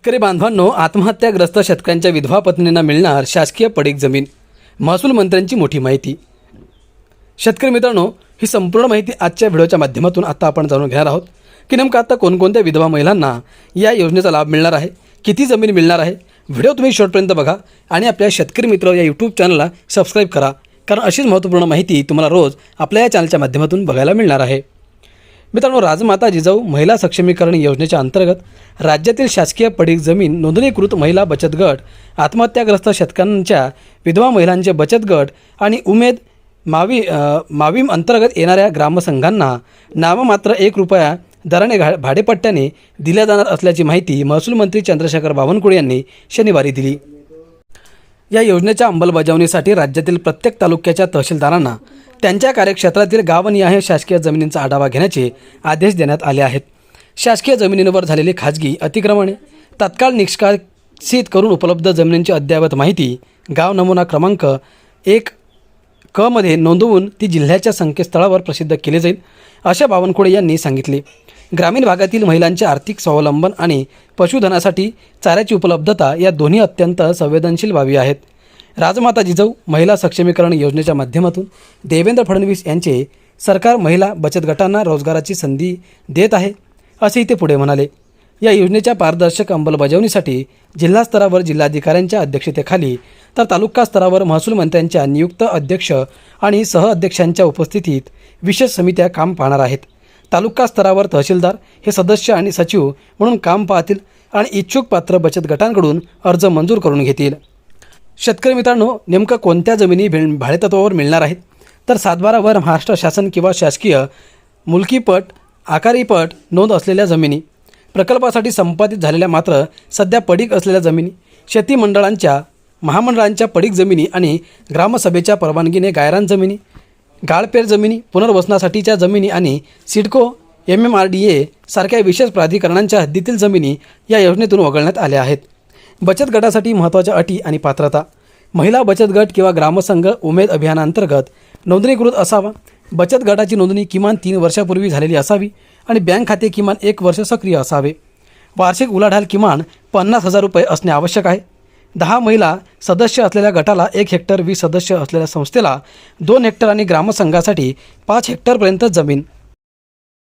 शेतकरी बांधवांनो, आत्महत्याग्रस्त शेतकऱ्यांच्या विधवा पत्नींना मिळणार शासकीय पडीक जमीन. महसूल मंत्र्यांची मोठी माहिती. शेतकरी मित्रांनो, ही संपूर्ण माहिती आजच्या व्हिडिओच्या माध्यमातून आता आपण जाणून घेणार आहोत की नेमकं आता कोणकोणत्या विधवा महिलांना या योजनेचा लाभ मिळणार आहे, किती जमीन मिळणार आहे. व्हिडिओ तुम्ही शेवटपर्यंत बघा आणि आपल्या शेतकरी मित्र या यूट्यूब चॅनलला सबस्क्राईब करा, कारण अशीच महत्त्वपूर्ण माहिती तुम्हाला रोज आपल्या या चॅनलच्या माध्यमातून बघायला मिळणार आहे. मित्रांनो, राजमाता जिजाऊ महिला सक्षमीकरण योजनेच्या अंतर्गत राज्यातील शासकीय पडीक जमीन नोंदणीकृत महिला बचत गट, आत्महत्याग्रस्त शेतकऱ्यांच्या विधवा महिलांचे बचत गट आणि उमेद मावीम अंतर्गत येणाऱ्या ग्रामसंघांना नाममात्र ₹1 दराने भाडेपट्ट्याने दिल्या जाणार असल्याची माहिती महसूल मंत्री चंद्रशेखर बावनकुळे यांनी शनिवारी दिली. या योजनेच्या अंमलबजावणीसाठी राज्यातील प्रत्येक तालुक्याच्या तहसीलदारांना त्यांच्या कार्यक्षेत्रातील गावनिहाय शासकीय जमिनींचा आढावा घेण्याचे आदेश देण्यात आले आहेत. शासकीय जमिनींवर झालेली खाजगी अतिक्रमणे तत्काळ निष्कासित करून उपलब्ध जमिनींची अद्ययावत माहिती गाव नमुना क्रमांक 1 मध्ये नोंदवून ती जिल्ह्याच्या संकेतस्थळावर प्रसिद्ध केली जाईल, अशा बावनकुळे यांनी सांगितले. ग्रामीण भागातील महिलांचे आर्थिक स्वावलंबन आणि पशुधनासाठी चाऱ्याची उपलब्धता या दोन्ही अत्यंत संवेदनशील बाबी आहेत. राजमाता जिजाऊ महिला सक्षमीकरण योजनेच्या माध्यमातून देवेंद्र फडणवीस यांचे सरकार महिला बचत गटांना रोजगाराची संधी देत आहे, असेही ते पुढे म्हणाले. या योजनेच्या पारदर्शक अंमलबजावणीसाठी जिल्हा स्तरावर जिल्हाधिकाऱ्यांच्या अध्यक्षतेखाली तर तालुका स्तरावर महसूल मंत्र्यांच्या नियुक्त अध्यक्ष आणि सहअध्यक्षांच्या उपस्थितीत विशेष समित्या काम पाहणार आहेत. तालुका स्तरावर तहसीलदार हे सदस्य आणि सचिव म्हणून काम पाहतील आणि इच्छुक पात्र बचत गटांकडून अर्ज मंजूर करून घेतील. शेतकरी मित्रांनो, नेमकं कोणत्या जमिनी भाडेतत्वावर मिळणार आहेत? तर 7/12 महाराष्ट्र शासन किंवा शासकीय मुलकीपट, आकारीपट नोंद असलेल्या जमिनी, प्रकल्पासाठी संपादित झालेल्या मात्र सध्या पडीक असलेल्या जमिनी, शेती मंडळांच्या महामंडळांच्या पडीक जमिनी आणि ग्रामसभेच्या परवानगीने गायरान जमिनी, गाळपेर जमिनी, पुनर्वसनासाठीच्या जमिनी आणि सिडको MMRDA सारख्या विशेष प्राधिकरणांच्या हद्दीतील जमिनी या योजनेतून वगळण्यात आल्या आहेत. बचत गटासाठी महत्त्वाच्या अटी आणि पात्रता. महिला बचत गट किंवा ग्रामसंघ उमेद अभियानांतर्गत नोंदणीकृत असावा. बचत गटाची नोंदणी किमान 3 वर्षापूर्वी झालेली असावी आणि बँक खाते किमान 1 वर्ष सक्रिय असावे. वार्षिक उलाढाल किमान ₹50,000 असणे आवश्यक आहे. 10 महिला सदस्य असलेल्या गटाला 1 हेक्टर, 20 सदस्य असलेल्या संस्थेला 2 हेक्टर आणि ग्रामसंघासाठी 5 हेक्टरपर्यंत जमीन.